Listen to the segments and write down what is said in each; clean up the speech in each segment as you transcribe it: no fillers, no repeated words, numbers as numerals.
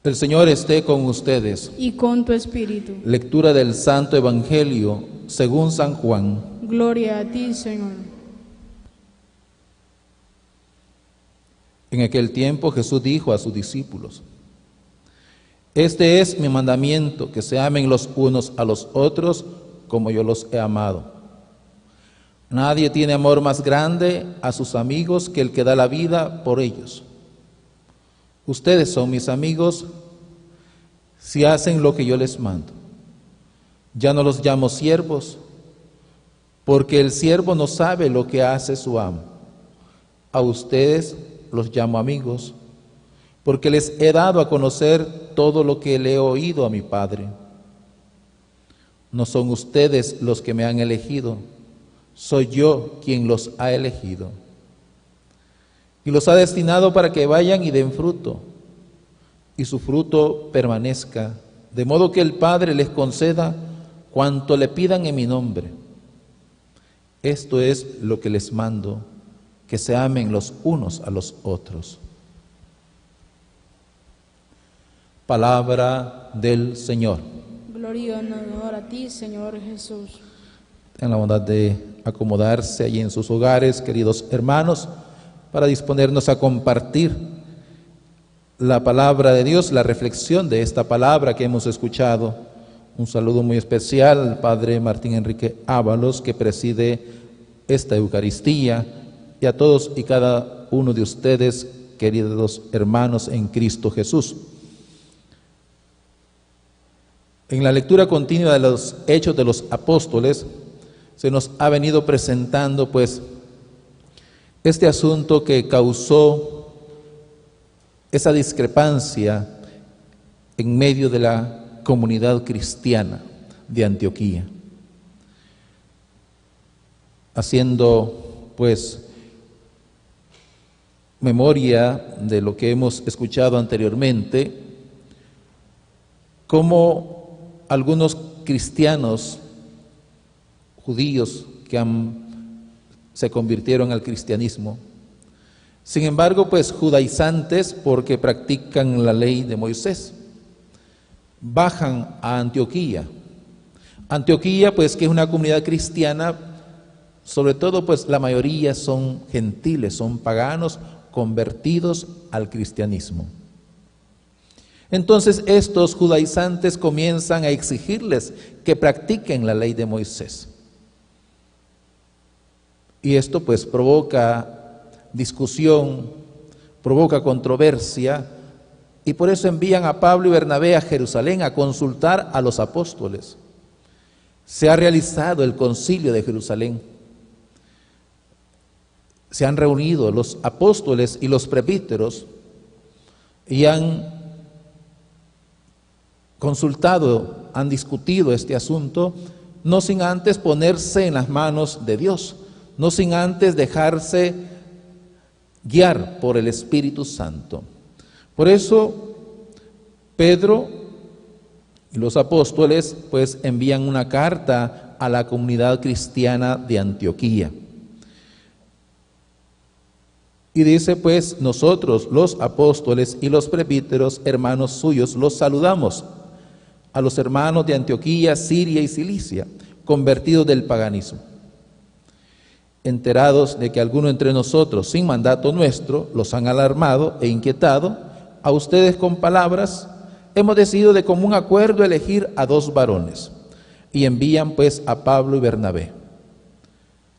El Señor esté con ustedes. Y con tu espíritu. Lectura del Santo Evangelio según San Juan. Gloria a ti, Señor. En aquel tiempo Jesús dijo a sus discípulos: Este es mi mandamiento, que se amen los unos a los otros como yo los he amado. Nadie tiene amor más grande a sus amigos que el que da la vida por ellos. Ustedes son mis amigos si hacen lo que yo les mando. Ya no los llamo siervos, porque el siervo no sabe lo que hace su amo. A ustedes los llamo amigos, porque les he dado a conocer todo lo que le he oído a mi Padre. No son ustedes los que me han elegido, soy yo quien los ha elegido. Y los ha destinado para que vayan y den fruto, y su fruto permanezca, de modo que el Padre les conceda cuanto le pidan en mi nombre. Esto es lo que les mando, que se amen los unos a los otros. Palabra del Señor. Gloria y honor a ti, Señor Jesús. Tengan la bondad de acomodarse allí en sus hogares, queridos hermanos, para disponernos a compartir la palabra de Dios, la reflexión de esta palabra que hemos escuchado. Un saludo muy especial al Padre Martín Enrique Ábalos, que preside esta Eucaristía, y a todos y cada uno de ustedes, queridos hermanos en Cristo Jesús. En la lectura continua de los Hechos de los Apóstoles, se nos ha venido presentando pues este asunto que causó esa discrepancia en medio de la comunidad cristiana de Antioquía. Haciendo pues memoria de lo que hemos escuchado anteriormente, cómo algunos cristianos judíos que se convirtieron al cristianismo, sin embargo, pues judaizantes porque practican la ley de Moisés, bajan a Antioquía. Antioquía, pues, que es una comunidad cristiana, sobre todo, pues, la mayoría son gentiles, son paganos convertidos al cristianismo. Entonces, estos judaizantes comienzan a exigirles que practiquen la ley de Moisés. Y esto, pues, provoca discusión, provoca controversia, y por eso envían a Pablo y Bernabé a Jerusalén a consultar a los apóstoles. Se ha realizado el concilio de Jerusalén. Se han reunido los apóstoles y los presbíteros y han consultado, han discutido este asunto, no sin antes ponerse en las manos de Dios, no sin antes dejarse guiar por el Espíritu Santo. Por eso Pedro y los apóstoles pues envían una carta a la comunidad cristiana de Antioquía. Y dice pues: nosotros los apóstoles y los presbíteros, hermanos suyos, los saludamos a los hermanos de Antioquía, Siria y Cilicia, convertidos del paganismo. Enterados de que algunos entre nosotros, sin mandato nuestro, los han alarmado e inquietado, a ustedes con palabras, hemos decidido de común acuerdo elegir a 2 varones, y envían pues a Pablo y Bernabé.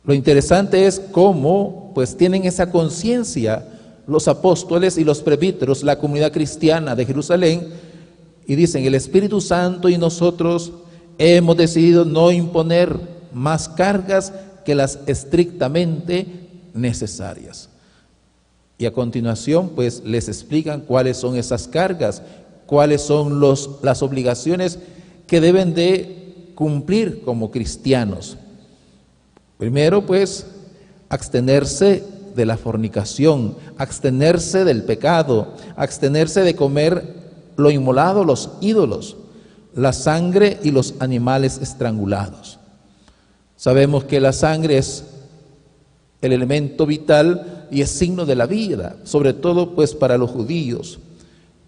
Lo interesante es cómo pues tienen esa conciencia los apóstoles y los presbíteros, la comunidad cristiana de Jerusalén, y dicen: el Espíritu Santo y nosotros hemos decidido no imponer más cargas que las estrictamente necesarias. Y a continuación pues les explican cuáles son esas cargas, cuáles son las obligaciones que deben de cumplir como cristianos. Primero pues abstenerse de la fornicación, abstenerse del pecado, abstenerse de comer lo inmolado, los ídolos, la sangre y los animales estrangulados. Sabemos que la sangre es el elemento vital y es signo de la vida, sobre todo pues para los judíos.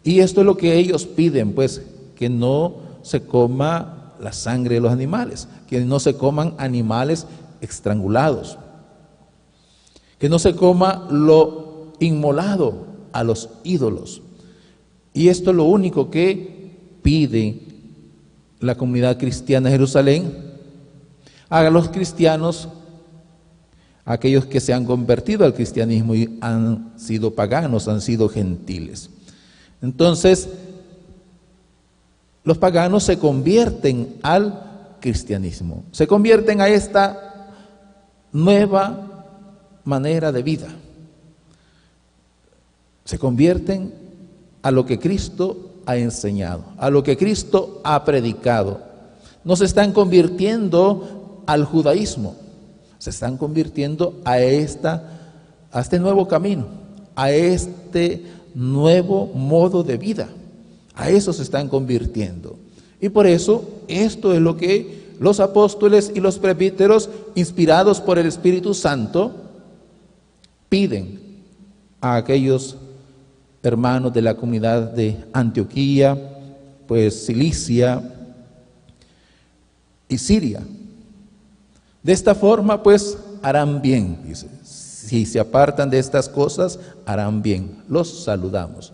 Y esto es lo que ellos piden, pues, que no se coma la sangre de los animales, que no se coman animales estrangulados, que no se coma lo inmolado a los ídolos. Y esto es lo único que pide la comunidad cristiana de Jerusalén a los cristianos, aquellos que se han convertido al cristianismo y han sido paganos, han sido gentiles. Entonces, los paganos se convierten al cristianismo, se convierten a esta nueva manera de vida, se convierten a lo que Cristo ha enseñado, a lo que Cristo ha predicado. No se están convirtiendo al judaísmo, se están convirtiendo a este nuevo camino, a este nuevo modo de vida. A eso se están convirtiendo. Y por eso esto es lo que los apóstoles y los presbíteros, inspirados por el Espíritu Santo, piden a aquellos hermanos de la comunidad de Antioquía, pues Cilicia y Siria. De esta forma, pues, harán bien, dice. Si se apartan de estas cosas, harán bien. Los saludamos.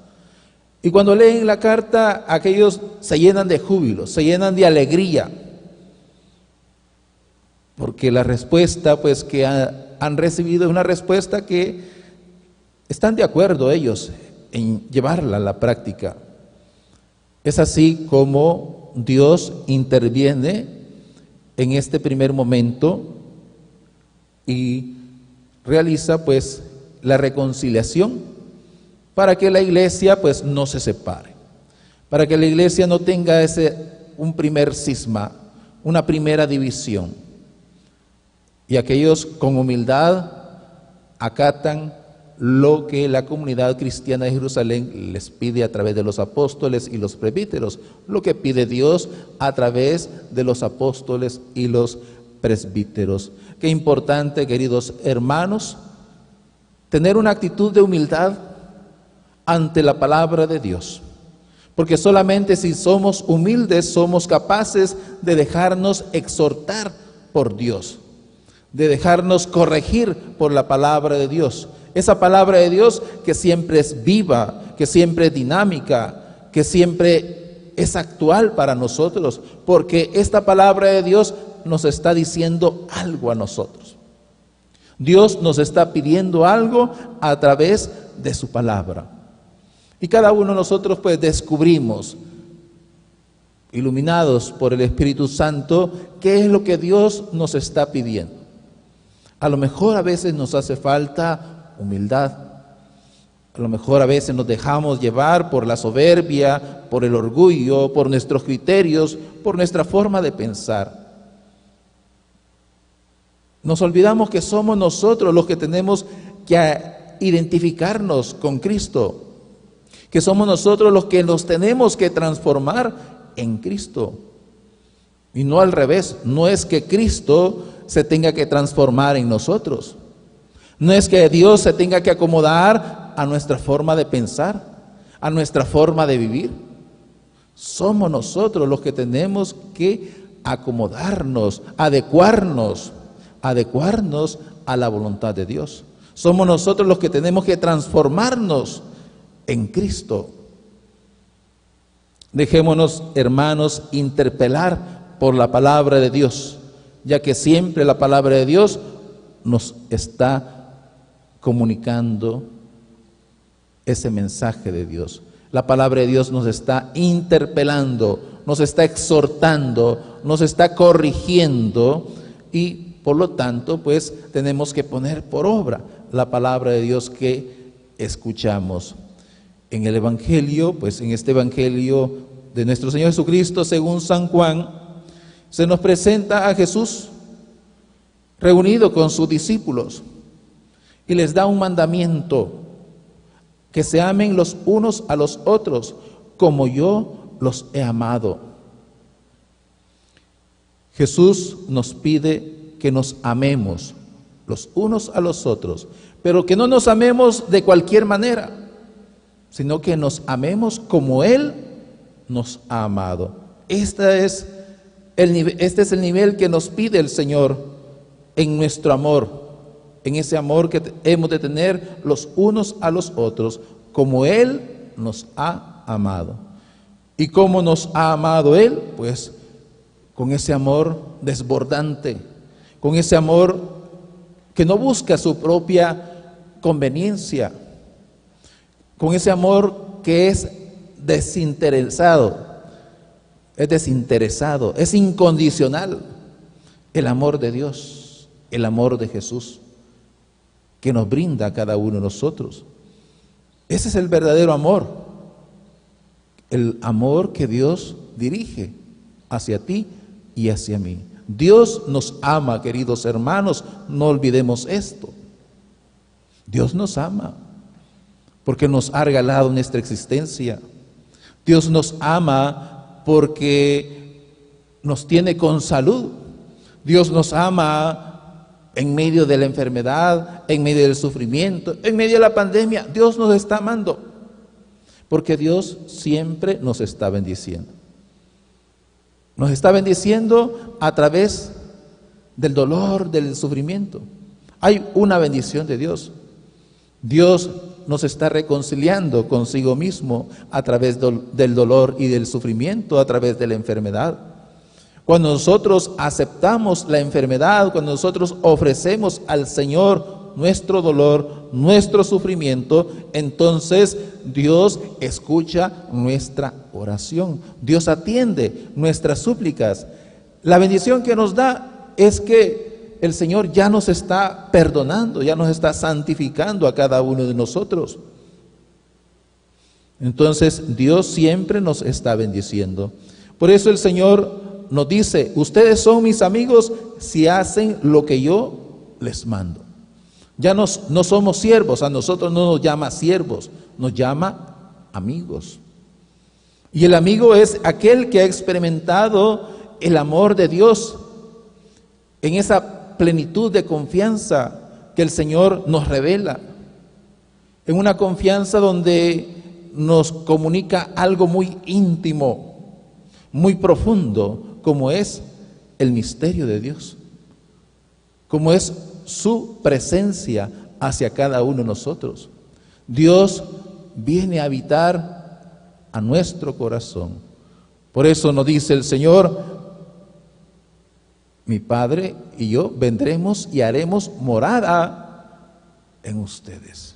Y cuando leen la carta, aquellos se llenan de júbilo, se llenan de alegría, porque la respuesta, pues, que han recibido es una respuesta que están de acuerdo ellos en llevarla a la práctica. Es así como Dios interviene en este primer momento y realiza, pues, la reconciliación para que la iglesia, pues, no se separe, para que la iglesia no tenga un primer cisma, una primera división, y aquellos con humildad acatan lo que la comunidad cristiana de Jerusalén les pide a través de los apóstoles y los presbíteros, lo que pide Dios a través de los apóstoles y los presbíteros. Qué importante, queridos hermanos, tener una actitud de humildad ante la palabra de Dios, porque solamente si somos humildes somos capaces de dejarnos exhortar por Dios, de dejarnos corregir por la palabra de Dios. Esa palabra de Dios que siempre es viva, que siempre es dinámica, que siempre es actual para nosotros, porque esta palabra de Dios nos está diciendo algo a nosotros. Dios nos está pidiendo algo a través de su palabra. Y cada uno de nosotros, pues, descubrimos, iluminados por el Espíritu Santo, qué es lo que Dios nos está pidiendo. A lo mejor a veces nos hace falta humildad. A lo mejor a veces nos dejamos llevar por la soberbia, por el orgullo, por nuestros criterios, por nuestra forma de pensar. Nos olvidamos que somos nosotros los que tenemos que identificarnos con Cristo, que somos nosotros los que nos tenemos que transformar en Cristo. Y no al revés, no es que Cristo se tenga que transformar en nosotros. No es que Dios se tenga que acomodar a nuestra forma de pensar, a nuestra forma de vivir. Somos nosotros los que tenemos que acomodarnos, adecuarnos a la voluntad de Dios. Somos nosotros los que tenemos que transformarnos en Cristo. Dejémonos, hermanos, interpelar por la palabra de Dios, ya que siempre la palabra de Dios nos está comunicando ese mensaje de Dios. La palabra de Dios nos está interpelando, nos está exhortando, nos está corrigiendo, y por lo tanto, pues, tenemos que poner por obra la palabra de Dios que escuchamos. En el Evangelio, pues en este Evangelio de nuestro Señor Jesucristo, según San Juan, se nos presenta a Jesús reunido con sus discípulos y les da un mandamiento: que se amen los unos a los otros como yo los he amado. Jesús nos pide que nos amemos los unos a los otros, pero que no nos amemos de cualquier manera, sino que nos amemos como Él nos ha amado. Este es el nivel que nos pide el Señor en nuestro amor, en ese amor que hemos de tener los unos a los otros, como Él nos ha amado. ¿Y cómo nos ha amado Él? Pues con ese amor desbordante, con ese amor que no busca su propia conveniencia, con ese amor que es desinteresado, es incondicional. El amor de Dios, el amor de Jesús, que nos brinda a cada uno de nosotros. Ese es el verdadero amor, el amor que Dios dirige hacia ti y hacia mí. Dios nos ama, queridos hermanos, no olvidemos esto. Dios nos ama porque nos ha regalado nuestra existencia. Dios nos ama porque nos tiene con salud. Dios nos ama en medio de la enfermedad, en medio del sufrimiento, en medio de la pandemia. Dios nos está amando porque Dios siempre nos está bendiciendo. Nos está bendiciendo a través del dolor, del sufrimiento. Hay una bendición de Dios. Dios nos está reconciliando consigo mismo a través del dolor y del sufrimiento, a través de la enfermedad. Cuando nosotros aceptamos la enfermedad, cuando nosotros ofrecemos al Señor nuestro dolor, nuestro sufrimiento, entonces Dios escucha nuestra oración. Dios atiende nuestras súplicas. La bendición que nos da es que el Señor ya nos está perdonando, ya nos está santificando a cada uno de nosotros. Entonces Dios siempre nos está bendiciendo. Por eso el Señor nos dice: ustedes son mis amigos si hacen lo que yo les mando. Ya no somos siervos, a nosotros no nos llama siervos, nos llama amigos. Y el amigo es aquel que ha experimentado el amor de Dios en esa plenitud de confianza que el Señor nos revela, en una confianza donde nos comunica algo muy íntimo, muy profundo, como es el misterio de Dios, como es su presencia hacia cada uno de nosotros. Dios viene a habitar a nuestro corazón. Por eso nos dice el Señor: mi Padre y yo vendremos y haremos morada en ustedes.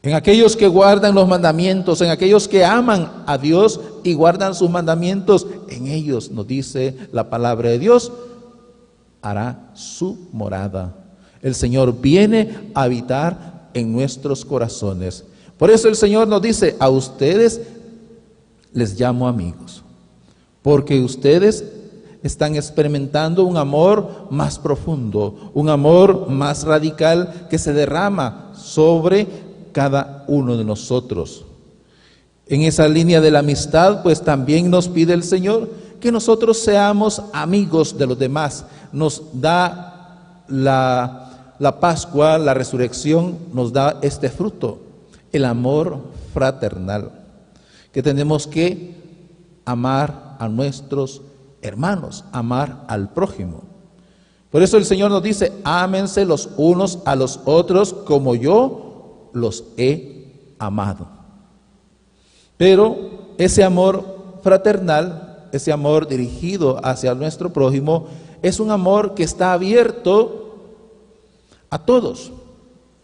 En aquellos que guardan los mandamientos, en aquellos que aman a Dios y guardan sus mandamientos, en ellos, nos dice la palabra de Dios, hará su morada. El Señor viene a habitar en nuestros corazones. Por eso el Señor nos dice: a ustedes les llamo amigos, porque ustedes están experimentando un amor más profundo, un amor más radical que se derrama sobre cada uno de nosotros. En esa línea de la amistad, pues también nos pide el Señor que nosotros seamos amigos de los demás. Nos da la Pascua, la resurrección, nos da este fruto, el amor fraternal, que tenemos que amar a nuestros hermanos, amar al prójimo. Por eso el Señor nos dice: ámense los unos a los otros como yo los he amado. Pero ese amor fraternal, ese amor dirigido hacia nuestro prójimo, es un amor que está abierto a todos.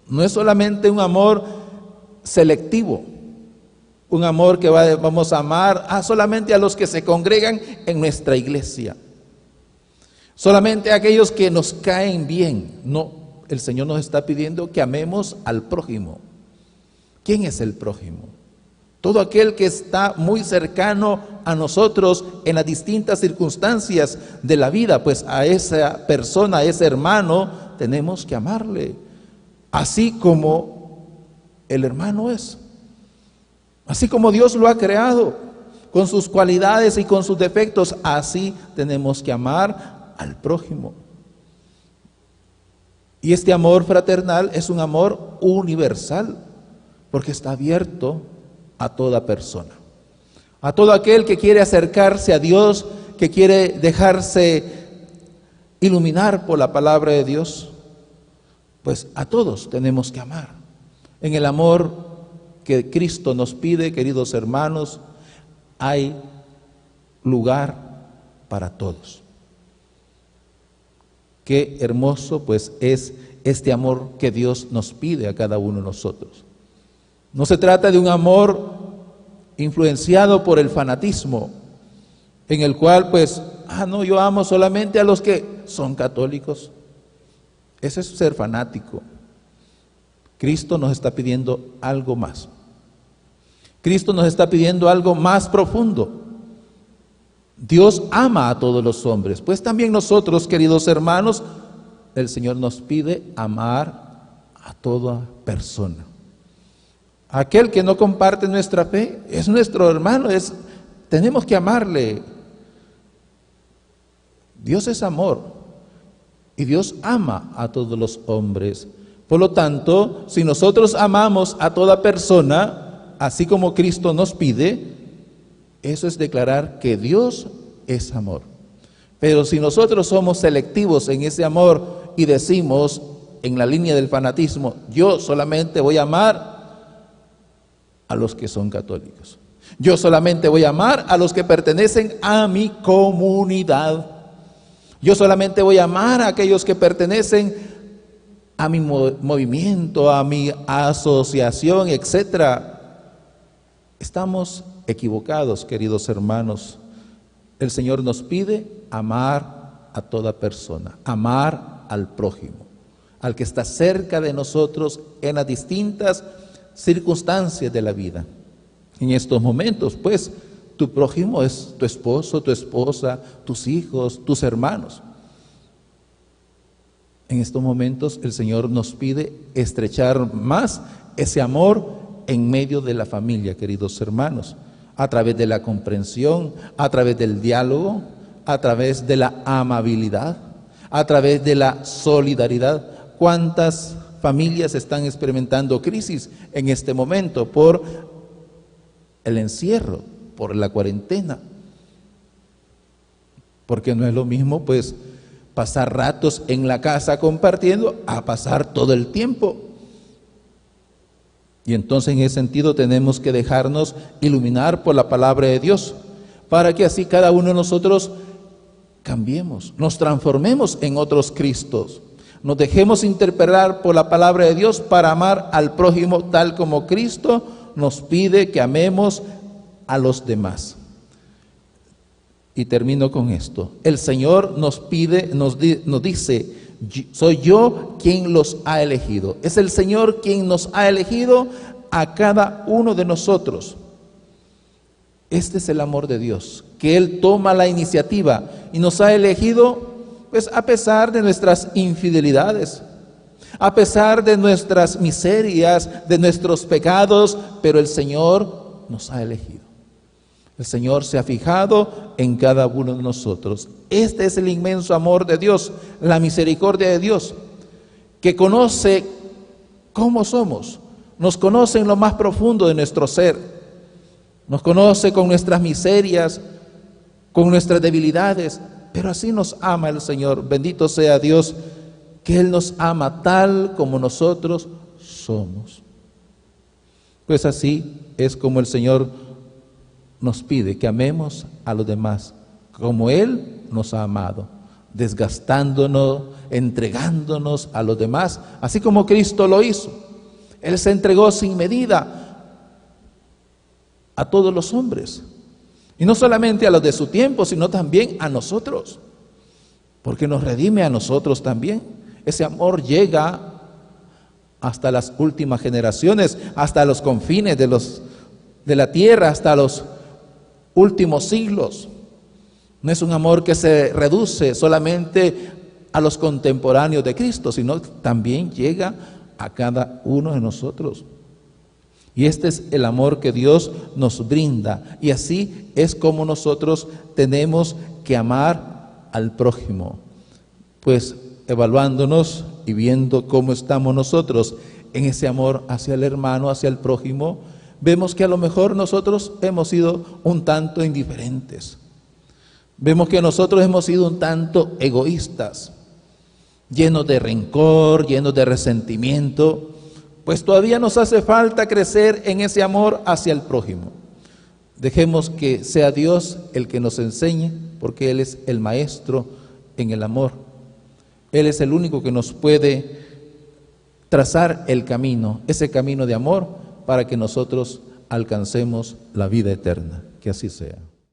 No es solamente un amor selectivo, un amor que vamos a amar solamente a los que se congregan en nuestra iglesia, solamente a aquellos que nos caen bien. No, el Señor nos está pidiendo que amemos al prójimo. ¿Quién es el prójimo? Todo aquel que está muy cercano a nosotros en las distintas circunstancias de la vida, pues a esa persona, a ese hermano, tenemos que amarle, así como el hermano es. Así como Dios lo ha creado, con sus cualidades y con sus defectos, así tenemos que amar al prójimo. Y este amor fraternal es un amor universal, porque está abierto a toda persona. A todo aquel que quiere acercarse a Dios, que quiere dejarse iluminar por la palabra de Dios, pues a todos tenemos que amar. En el amor que Cristo nos pide, queridos hermanos, hay lugar para todos. Qué hermoso pues es este amor que Dios nos pide a cada uno de nosotros. No se trata de un amor influenciado por el fanatismo, en el cual pues, no, yo amo solamente a los que son católicos. Ese es ser fanático. Cristo nos está pidiendo algo más. Cristo nos está pidiendo algo más profundo. Dios ama a todos los hombres, pues también nosotros, queridos hermanos, el Señor nos pide amar a toda persona. Aquel que no comparte nuestra fe es nuestro hermano, tenemos que amarle. Dios es amor y Dios ama a todos los hombres. Por lo tanto, si nosotros amamos a toda persona, así como Cristo nos pide, eso es declarar que Dios es amor. Pero si nosotros somos selectivos en ese amor y decimos en la línea del fanatismo, yo solamente voy a amar a los que son católicos, yo solamente voy a amar a los que pertenecen a mi comunidad, yo solamente voy a amar a aquellos que pertenecen a mi movimiento, a mi asociación, etcétera. Estamos equivocados, queridos hermanos. El Señor nos pide amar a toda persona, amar al prójimo, al que está cerca de nosotros en las distintas circunstancias de la vida. En estos momentos, pues, tu prójimo es tu esposo, tu esposa, tus hijos, tus hermanos. En estos momentos el Señor nos pide estrechar más ese amor en medio de la familia, queridos hermanos, a través de la comprensión, a través del diálogo, a través de la amabilidad, a través de la solidaridad. ¿Cuántas familias están experimentando crisis en este momento por el encierro, por la cuarentena? Porque no es lo mismo, pues, pasar ratos en la casa compartiendo a pasar todo el tiempo. Y entonces en ese sentido tenemos que dejarnos iluminar por la palabra de Dios, para que así cada uno de nosotros cambiemos, nos transformemos en otros Cristos, nos dejemos interpelar por la palabra de Dios para amar al prójimo tal como Cristo nos pide que amemos a los demás. Y termino con esto. El Señor nos pide, nos dice, soy yo quien los ha elegido. Es el Señor quien nos ha elegido a cada uno de nosotros. Este es el amor de Dios, que Él toma la iniciativa y nos ha elegido, pues a pesar de nuestras infidelidades, a pesar de nuestras miserias, de nuestros pecados, pero el Señor nos ha elegido. El Señor se ha fijado en cada uno de nosotros. Este es el inmenso amor de Dios, la misericordia de Dios, que conoce cómo somos, nos conoce en lo más profundo de nuestro ser, nos conoce con nuestras miserias, con nuestras debilidades, pero así nos ama el Señor. Bendito sea Dios, que Él nos ama tal como nosotros somos. Pues así es como el Señor nos pide que amemos a los demás, como Él nos ha amado, desgastándonos, entregándonos a los demás, así como Cristo lo hizo. Él se entregó sin medida a todos los hombres, y no solamente a los de su tiempo, sino también a nosotros, porque nos redime a nosotros también. Ese amor llega hasta las últimas generaciones, hasta los confines de la tierra, hasta los últimos siglos. No es un amor que se reduce solamente a los contemporáneos de Cristo, sino también llega a cada uno de nosotros. Y este es el amor que Dios nos brinda, y así es como nosotros tenemos que amar al prójimo. Pues evaluándonos y viendo cómo estamos nosotros en ese amor hacia el hermano, hacia el prójimo, vemos que a lo mejor nosotros hemos sido un tanto indiferentes. Vemos que nosotros hemos sido un tanto egoístas, llenos de rencor, llenos de resentimiento, pues todavía nos hace falta crecer en ese amor hacia el prójimo. Dejemos que sea Dios el que nos enseñe, porque Él es el maestro en el amor. Él es el único que nos puede trazar el camino, ese camino de amor, para que nosotros alcancemos la vida eterna. Que así sea.